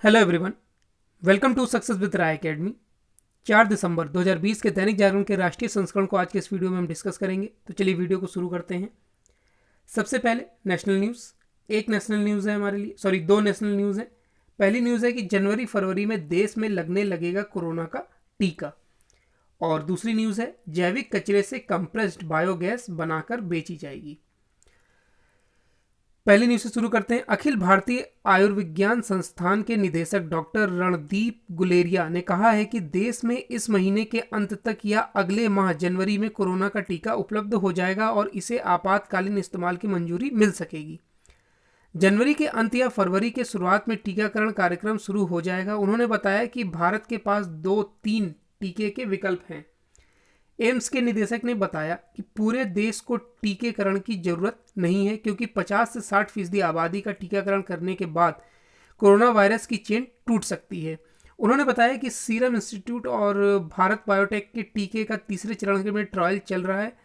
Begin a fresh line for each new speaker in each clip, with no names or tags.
Hello everyone, welcome to success with Rai academy. 4 दिसंबर 2020 के दैनिक जागरण के राष्ट्रीय संस्करण को आज के इस वीडियो में हम डिस्कस करेंगे। तो चलिए वीडियो को शुरू करते हैं। सबसे पहले नेशनल न्यूज़। एक नेशनल न्यूज़ है हमारे लिए, सॉरी दो नेशनल न्यूज़ हैं। पहली न्यूज़ है कि जनवरी फरवरी में देश में लगने लगेगा कोरोना का टीका। और दूसरी न्यूज़ है जैविक कचरे से कंप्रेस्ड बायोगैस बनाकर बेची जाएगी। पहली न्यूज से शुरू करते हैं। अखिल भारतीय आयुर्विज्ञान संस्थान के निदेशक डॉक्टर रणदीप गुलेरिया ने कहा है कि देश में इस महीने के अंत तक या अगले माह जनवरी में कोरोना का टीका उपलब्ध हो जाएगा और इसे आपातकालीन इस्तेमाल की मंजूरी मिल सकेगी। जनवरी के अंत या फरवरी के शुरुआत में टीकाकरण कार्यक्रम शुरू हो जाएगा। उन्होंने बताया कि भारत के पास 2-3 टीके के विकल्प हैं। एम्स के निदेशक ने बताया कि पूरे देश को टीकाकरण की जरूरत नहीं है, क्योंकि 50 से 60% आबादी का टीकाकरण करने के बाद कोरोना वायरस की चेन टूट सकती है। उन्होंने बताया कि सीरम इंस्टीट्यूट और भारत बायोटेक के टीके का तीसरे चरण में ट्रायल चल रहा है।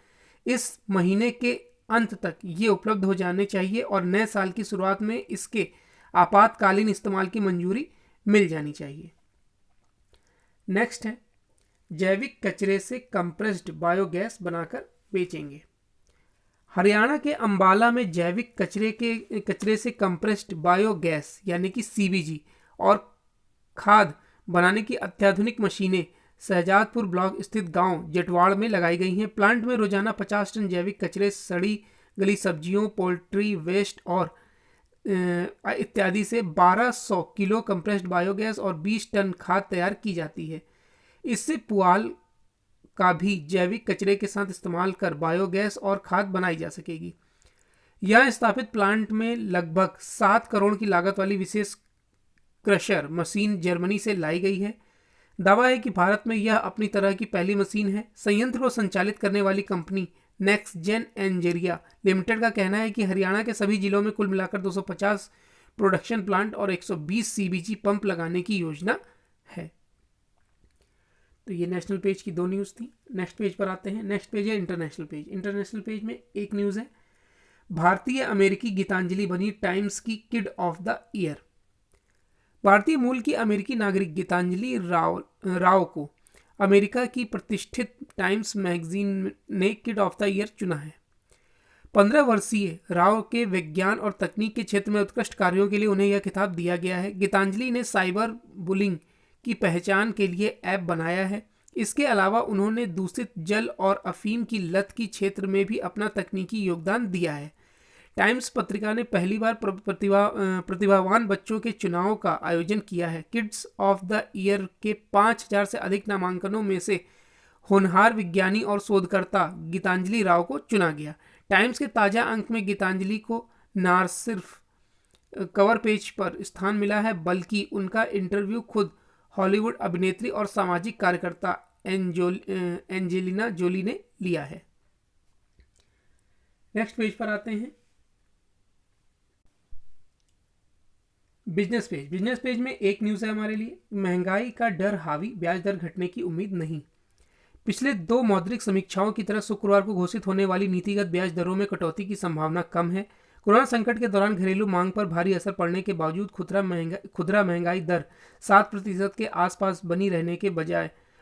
इस महीने के अंत तक ये उपलब्ध हो जाने चाहिए और नए साल की शुरुआत में इसके आपातकालीन इस्तेमाल की मंजूरी मिल जानी चाहिए। नेक्स्ट है जैविक कचरे से कंप्रेस्ड बायोगैस बनाकर बेचेंगे। हरियाणा के अंबाला में जैविक कचरे से कंप्रेस्ड बायोगैस यानी कि सीबीजी और खाद बनाने की अत्याधुनिक मशीनें शहजादपुर ब्लॉक स्थित गांव जटवाड़ में लगाई गई हैं। प्लांट में रोजाना 50 टन जैविक कचरे, सड़ी गली सब्जियों, पोल्ट्री वेस्ट और इत्यादि से 1200 किलो कंप्रेस्ड बायोगैस और 20 टन खाद तैयार की जाती है। इससे पुआल का भी जैविक कचरे के साथ इस्तेमाल कर बायोगैस और खाद बनाई जा सकेगी। यहां स्थापित प्लांट में लगभग 7 करोड़ की लागत वाली विशेष क्रशर मशीन जर्मनी से लाई गई है। दावा है कि भारत में यह अपनी तरह की पहली मशीन है। संयंत्र को संचालित करने वाली कंपनी नेक्स्ट जेन एंजेरिया लिमिटेड का कहना है कि हरियाणा के सभी जिलों में कुल मिलाकर 250 प्रोडक्शन प्लांट और 120 सीबीजी पंप लगाने की योजना है। तो ये नेशनल पेज की दो न्यूज़ थी। नेक्स्ट पेज पर आते हैं। नेक्स्ट पेज है इंटरनेशनल पेज। इंटरनेशनल पेज में एक न्यूज़ है, भारतीय अमेरिकी गीतांजलि बनी टाइम्स की किड ऑफ द ईयर। भारतीय मूल की अमेरिकी नागरिक गीतांजलि राव को अमेरिका की प्रतिष्ठित टाइम्स मैगजीन ने किड ऑफ द ईयर चुना है। 15 वर्षीय राव के विज्ञान और तकनीक के क्षेत्र में उत्कृष्ट कार्यों के लिए उन्हें यह खिताब दिया गया है। गीतांजलि ने साइबर बुलिंग की पहचान के लिए ऐप बनाया है। इसके अलावा उन्होंने दूषित जल और अफीम की लत की क्षेत्र में भी अपना तकनीकी योगदान दिया है। टाइम्स पत्रिका ने पहली बार प्रतिभावान बच्चों के चुनाव का आयोजन किया है। किड्स ऑफ द ईयर के 5000 से अधिक नामांकनों में से होनहार विज्ञानी और शोधकर्ता गीतांजलि राव को चुना गया। टाइम्स के ताजा अंक में गीतांजलि को न सिर्फ कवर पेज पर स्थान मिला है, बल्कि उनका इंटरव्यू खुद हॉलीवुड अभिनेत्री और सामाजिक कार्यकर्ता एंजेलिना जोली ने लिया है। नेक्स्ट पेज पर आते हैं। Business page. बिजनेस पेज में एक न्यूज़ है हमारे लिए, महंगाई का डर हावी, ब्याज दर घटने की उम्मीद नहीं। पिछले 2 मौद्रिक समीक्षाओं की तरह शुक्रवार को घोषित होने वाली नीतिगत ब्याज दरों में कटौती की संभावना कम है। कोरोना संकट के दौरान घरेलू मांग पर भारी असर पड़ने के बावजूद खुदरा महंगाई दर 7% के आसपास बनी रहने के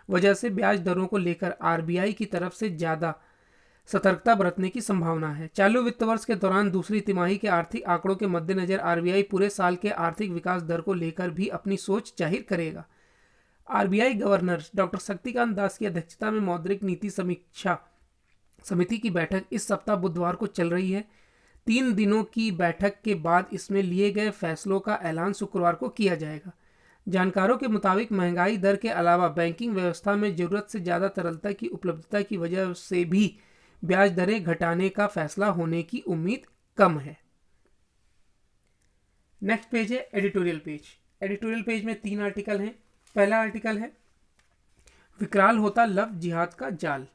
वजह से ब्याज दरों को लेकर आरबीआई की तरफ से ज़्यादा सतर्कता बरतने की संभावना है। चालू वित्त वर्ष के दौरान दूसरी तिमाही के आर्थिक आंकड़ों के मद्देनजर आरबीआई पूरे साल के आर्थिक विकास दर को लेकर भी अपनी सोच जाहिर करेगा। RBI governor doctor Shaktikanta Das की अध्यक्षता में मौद्रिक नीति समीक्षा समिति की बैठक इस सप्ताह बुधवार को चल रही है। 3 दिनों की बैठक के बाद इसमें लिए गए फैसलों का ऐलान शुक्रवार को किया जाएगा। जानकारों के मुताबिक महंगाई दर के अलावा बैंकिंग व्यवस्था में जरूरत से ज़्यादा तरलता की उपलब्धता की वजह से भी ब्याज दरें घटाने का फैसला होने की उम्मीद कम है। नेक्स्ट पेज है एडिटोरियल पेज। एडिटोरियल पेज में 3 आर्टिकल हैं। पहला आर्टिकल है विकराल होता लव जिहाद का जाल।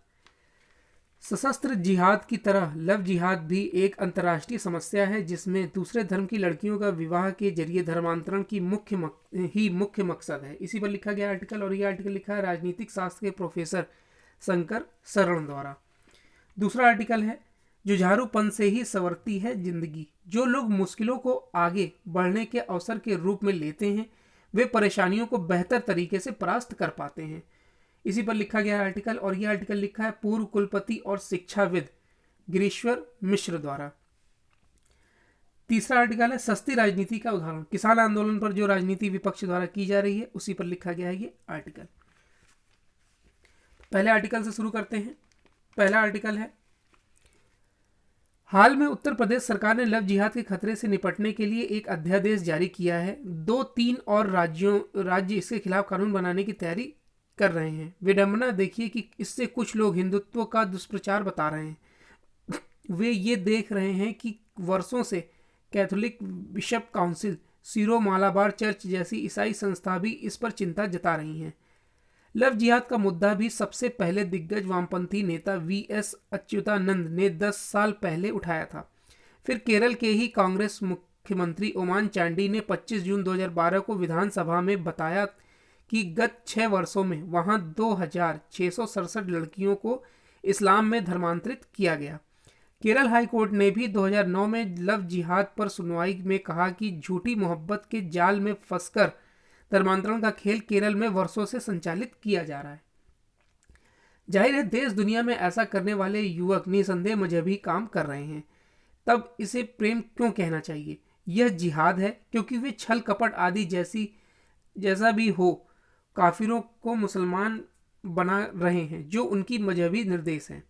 सशस्त्र जिहाद की तरह लव जिहाद भी एक अंतर्राष्ट्रीय समस्या है, जिसमें दूसरे धर्म की लड़कियों का विवाह के जरिए धर्मांतरण की मुख्य मकसद है। इसी पर लिखा गया आर्टिकल, और यह आर्टिकल लिखा है राजनीतिक शास्त्र के प्रोफेसर शंकर शरण द्वारा। दूसरा आर्टिकल है जुझारूपन से ही संवरती है जिंदगी। जो लोग मुश्किलों को आगे बढ़ने के अवसर के रूप में लेते हैं, वे परेशानियों को बेहतर तरीके से परास्त कर पाते हैं। इसी पर लिखा गया आर्टिकल, और यह आर्टिकल लिखा है पूर्व कुलपति और शिक्षाविद गिरीश्वर मिश्र द्वारा। तीसरा आर्टिकल है सस्ती राजनीति का उदाहरण। किसान आंदोलन पर जो राजनीति विपक्ष द्वारा की जा रही है उसी पर लिखा गया है ये आर्टिकल। पहले आर्टिकल से शुरू करते हैं। पहला आर्टिकल है, हाल में उत्तर प्रदेश सरकार ने लव जिहाद के खतरे से निपटने के लिए एक अध्यादेश जारी किया है। 2-3 और राज्य इसके खिलाफ कानून बनाने की तैयारी कर रहे हैं। विडंबना देखिए कि इससे कुछ लोग हिंदुत्व का दुष्प्रचार बता रहे हैं। वे ये देख रहे हैं कि वर्षों से Catholic bishop council, Syro Malabar church जैसी ईसाई संस्था भी इस पर चिंता जता रही हैं। लव जिहाद का मुद्दा भी सबसे पहले दिग्गज वामपंथी नेता वीएस अच्युतानंद ने 10 साल पहले उठाया था। फिर केरल के ही कांग्रेस मुख्यमंत्री ओमान चांडी ने 25 जून 2012 को विधानसभा में बताया कि गत 6 वर्षों में वहां 2667 लड़कियों को इस्लाम में धर्मांतरित किया गया। केरल हाई कोर्ट ने भी 2009 में लव जिहाद पर सुनवाई में कहा कि झूठी मोहब्बत के जाल में फंसकर धर्मांतरण का खेल केरल में वर्षों से संचालित किया जा रहा है। जाहिर है देश दुनिया में ऐसा करने वाले युवक निसंदेह मजहबी काम कर रहे हैं, तब इसे प्रेम क्यों कहना चाहिए? यह जिहाद है, क्योंकि वे छल कपट आदि जैसा भी हो काफिरों को मुसलमान बना रहे हैं जो उनकी मजहबी निर्देश हैं।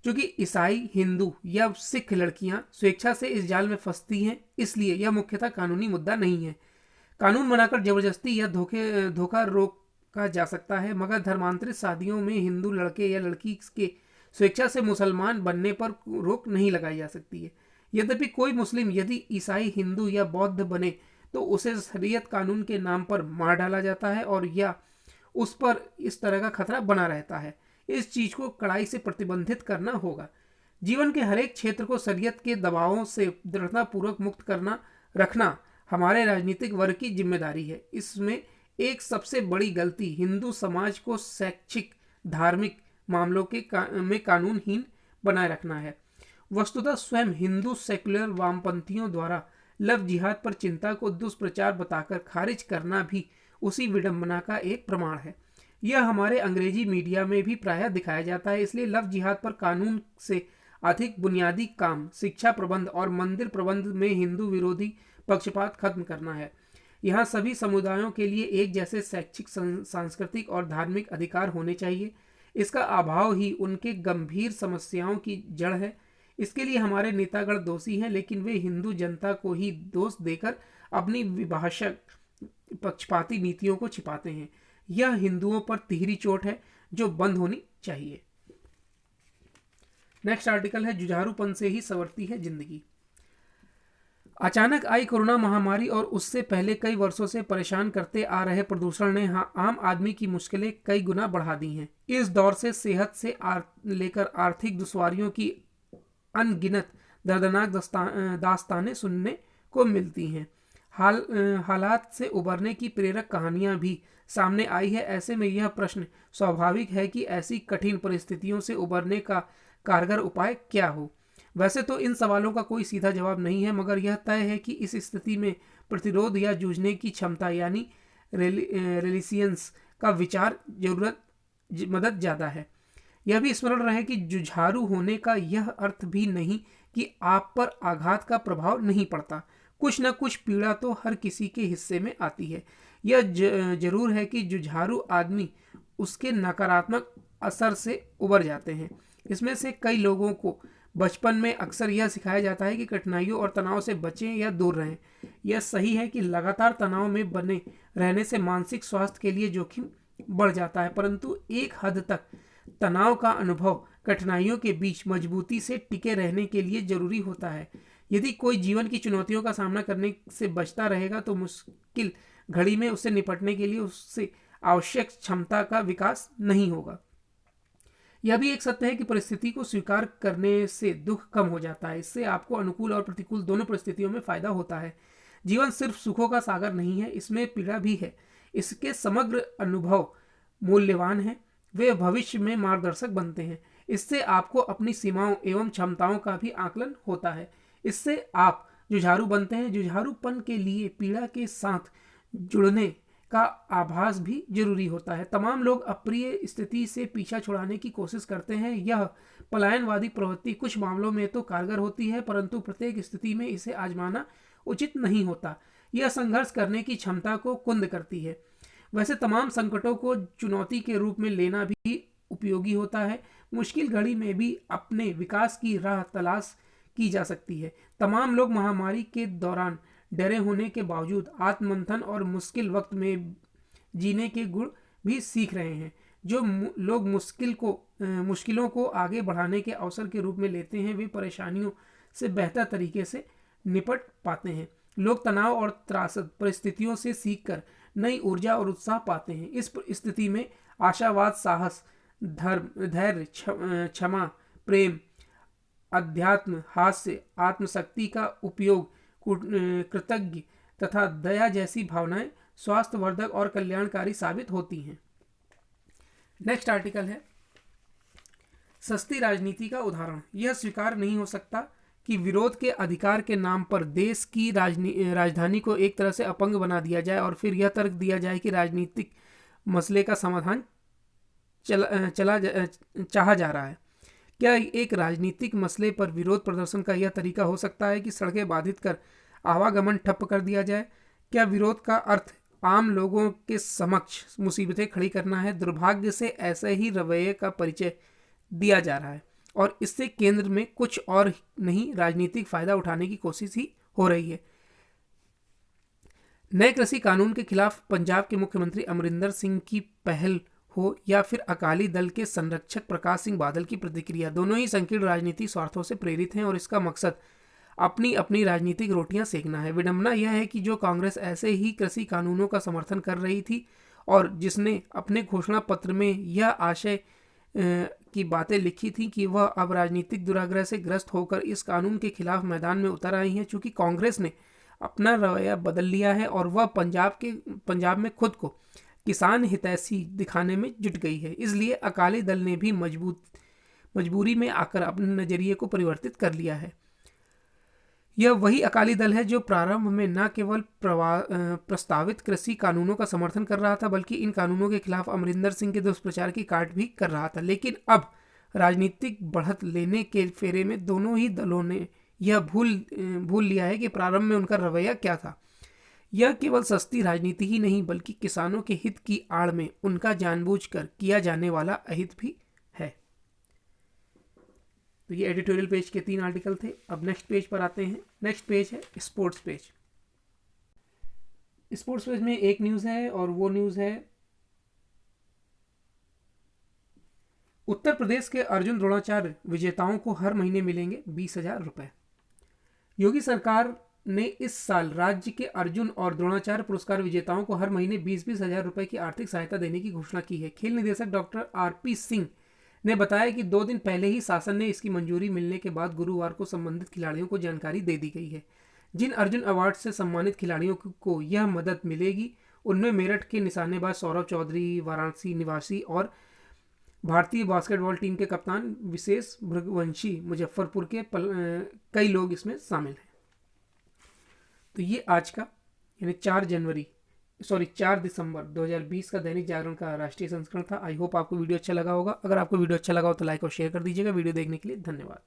क्योंकि ईसाई, हिंदू या सिख लड़कियां स्वेच्छा से इस जाल में फंसती हैं, इसलिए यह मुख्यतः कानूनी मुद्दा नहीं है। कानून बनाकर जबरदस्ती या धोखा रोका जा सकता है, मगर धर्मांतरित शादियों में हिंदू लड़के या लड़की के स्वेच्छा से मुसलमान बनने पर रोक नहीं लगाई जा सकती है। यद्यपि कोई मुस्लिम यदि ईसाई, हिंदू या बौद्ध बने तो उसे शरीयत कानून के नाम पर मार डाला जाता है और या उस पर इस तरह का खतरा बना रहता है। इस चीज को कड़ाई से प्रतिबंधित करना होगा। जीवन के हर एक क्षेत्र को शरीयत के दबावों से दृढ़तापूर्वक मुक्त रखना हमारे राजनीतिक वर्ग की जिम्मेदारी है। इसमें एक सबसे बड़ी गलती हिंदू समाज को शैक्षिक, धार्मिक मामलों में कानूनहीन बनाए रखना है। वस्तुतः स्वयं हिंदू सेक्युलर वामपंथियों द्वारा लव जिहाद पर चिंता को दुष्प्रचार बताकर खारिज करना भी उसी विडंबना का एक प्रमाण है। यह हमारे अंग्रेजी मीडिया में भी प्रायः दिखाया जाता है। इसलिए लव जिहाद पर कानून से अधिक बुनियादी काम शिक्षा प्रबंध और मंदिर प्रबंध में हिंदू विरोधी पक्षपात खत्म करना है। यहाँ सभी समुदायों के लिए एक जैसे शैक्षिक, सांस्कृतिक और धार्मिक अधिकार होने चाहिए। इसका अभाव ही उनके गंभीर समस्याओं की जड़ है। इसके लिए हमारे नेतागण दोषी हैं, लेकिन वे हिंदू जनता को ही दोष देकर अपनी विभाषक पक्षपाती नीतियों को छिपाते हैं। यह हिंदुओं पर तिहरी चोट है जो बंद होनी चाहिए। नेक्स्ट आर्टिकल है, जुझारूपन से ही संवरती है जिंदगी। अचानक आई कोरोना महामारी और उससे पहले कई वर्षों से परेशान करते आ रहे प्रदूषण ने आम आदमी की मुश्किलें कई गुना बढ़ा दी हैं। इस दौर से सेहत से लेकर आर्थिक दुश्वारियों की अनगिनत दर्दनाक दास्तानें सुनने को मिलती हैं। हालात से उबरने की प्रेरक कहानियां भी सामने आई है। ऐसे में यह प्रश्न स्वाभाविक है कि ऐसी कठिन परिस्थितियों से उबरने का कारगर उपाय क्या हो। वैसे तो इन सवालों का कोई सीधा जवाब नहीं है, मगर यह तय है कि इस स्थिति में प्रतिरोध या जूझने की क्षमता यानी रेलिसियंस का विचार मदद ज़्यादा है। यह भी स्मरण रहे कि जुझारू होने का यह अर्थ भी नहीं कि आप पर आघात का प्रभाव नहीं पड़ता। कुछ न कुछ पीड़ा तो हर किसी के हिस्से में आती है। यह जरूर है कि जुझारू आदमी उसके नकारात्मक असर से उबर जाते हैं। इसमें से कई लोगों को बचपन में अक्सर यह सिखाया जाता है कि कठिनाइयों और तनाव से बचें या दूर रहें। यह सही है कि लगातार तनाव में बने रहने से मानसिक स्वास्थ्य के लिए जोखिम बढ़ जाता है, परंतु एक हद तक तनाव का अनुभव कठिनाइयों के बीच मजबूती से टिके रहने के लिए जरूरी होता है। यदि कोई जीवन की चुनौतियों का सामना करने से बचता रहेगा तो मुश्किल घड़ी में उससे निपटने के लिए उससे आवश्यक क्षमता का विकास नहीं होगा। यह भी एक सत्य है कि परिस्थिति को स्वीकार करने से दुख कम हो जाता है। इससे आपको अनुकूल और प्रतिकूल दोनों परिस्थितियों में फायदा होता है। जीवन सिर्फ सुखों का सागर नहीं है, इसमें पीड़ा भी है। इसके समग्र अनुभव मूल्यवान हैं, वे भविष्य में मार्गदर्शक बनते हैं। इससे आपको अपनी सीमाओं एवं क्षमताओं का भी आकलन होता है। इससे आप जुझारू बनते हैं। जुझारूपन के लिए पीड़ा के साथ जुड़ने का आभास भी जरूरी होता है। तमाम लोग अप्रिय स्थिति से पीछा छुड़ाने की कोशिश करते हैं। यह पलायनवादी प्रवृत्ति कुछ मामलों में तो कारगर होती है, परंतु प्रत्येक स्थिति में इसे आजमाना उचित नहीं होता। यह संघर्ष करने की क्षमता को कुंद करती है। वैसे तमाम संकटों को चुनौती के रूप में लेना भी उपयोगी होता है। मुश्किल घड़ी में भी अपने विकास की राह तलाश की जा सकती है। तमाम लोग महामारी के दौरान डरे होने के बावजूद आत्ममंथन और मुश्किल वक्त में जीने के गुण भी सीख रहे हैं। जो लोग मुश्किलों को आगे बढ़ाने के अवसर के रूप में लेते हैं, वे परेशानियों से बेहतर तरीके से निपट पाते हैं। लोग तनाव और त्रासद परिस्थितियों से सीखकर नई ऊर्जा और उत्साह पाते हैं। इस स्थिति में आशावाद, साहस, धर्म, धैर्य, क्षमा, प्रेम, अध्यात्म, हास्य, आत्मशक्ति का उपयोग, कृतज्ञ तथा दया जैसी भावनाएं स्वास्थ्यवर्धक और कल्याणकारी साबित होती हैं। नेक्स्ट आर्टिकल है सस्ती राजनीति का उदाहरण। यह स्वीकार नहीं हो सकता कि विरोध के अधिकार के नाम पर देश की राजधानी को एक तरह से अपंग बना दिया जाए और फिर यह तर्क दिया जाए कि राजनीतिक मसले का समाधान चाहा जा रहा है। क्या एक राजनीतिक मसले पर विरोध प्रदर्शन का यह तरीका हो सकता है कि सड़कें बाधित कर आवागमन ठप कर दिया जाए? क्या विरोध का अर्थ आम लोगों के समक्ष मुसीबतें खड़ी करना है? दुर्भाग्य से ऐसे ही रवैये का परिचय दिया जा रहा है और इससे केंद्र में कुछ और नहीं, राजनीतिक फायदा उठाने की कोशिश ही हो रही है। नए कृषि कानून के खिलाफ पंजाब के मुख्यमंत्री अमरिंदर सिंह की पहल हो या फिर अकाली दल के संरक्षक प्रकाश सिंह बादल की प्रतिक्रिया, दोनों ही संकीर्ण राजनीतिक स्वार्थों से प्रेरित हैं और इसका मकसद अपनी अपनी राजनीतिक रोटियां सेकना है। विडंबना यह है कि जो कांग्रेस ऐसे ही कृषि कानूनों का समर्थन कर रही थी और जिसने अपने घोषणा पत्र में यह आशय की बातें लिखी थी कि वह अब राजनीतिक दुराग्रह से ग्रस्त होकर इस कानून के खिलाफ मैदान में उतर आई हैं, चूंकि कांग्रेस ने अपना रवैया बदल लिया है और वह पंजाब में खुद को किसान हितैषी दिखाने में जुट गई है, इसलिए अकाली दल ने भी मजबूरी में आकर अपने नजरिए को परिवर्तित कर लिया है। यह वही अकाली दल है जो प्रारंभ में न केवल प्रस्तावित कृषि कानूनों का समर्थन कर रहा था, बल्कि इन कानूनों के खिलाफ अमरिंदर सिंह के दुष्प्रचार की काट भी कर रहा था। लेकिन अब राजनीतिक बढ़त लेने के फेरे में दोनों ही दलों ने यह भूल लिया है कि प्रारंभ में उनका रवैया क्या था। यह केवल सस्ती राजनीति ही नहीं, बल्कि किसानों के हित की आड़ में उनका जानबूझकर किया जाने वाला अहित भी है। तो ये एडिटोरियल पेज के 3 आर्टिकल थे। अब नेक्स्ट पेज पर आते हैं। नेक्स्ट पेज है स्पोर्ट्स पेज। स्पोर्ट्स पेज में एक न्यूज़ है और वो न्यूज़ है उत्तर प्रदेश के अर्जुन द्रोणाचार्य विजेताओं को हर महीने मिलेंगे 20,000 रुपए। योगी सरकार ने इस साल राज्य के अर्जुन और द्रोणाचार्य पुरस्कार विजेताओं को हर महीने 20,000 रुपए की आर्थिक सहायता देने की घोषणा की है। खेल निदेशक डॉक्टर आरपी सिंह ने बताया कि 2 दिन पहले ही शासन ने इसकी मंजूरी मिलने के बाद गुरुवार को संबंधित खिलाड़ियों को जानकारी दे दी गई है। जिन अर्जुन अवार्ड से सम्मानित खिलाड़ियों को यह मदद मिलेगी, उनमें मेरठ के निशानेबाज सौरभ चौधरी, वाराणसी निवासी और भारतीय बास्केटबॉल टीम के कप्तान विशेष भृगवंशी मुजफ्फरपुर के कई लोग इसमें शामिल हैं। तो ये आज का यानी 4 दिसंबर 2020 का दैनिक जागरण का राष्ट्रीय संस्करण था। आई होप आपको वीडियो अच्छा लगा होगा। अगर आपको वीडियो अच्छा लगा हो तो लाइक और शेयर कर दीजिएगा। वीडियो देखने के लिए धन्यवाद।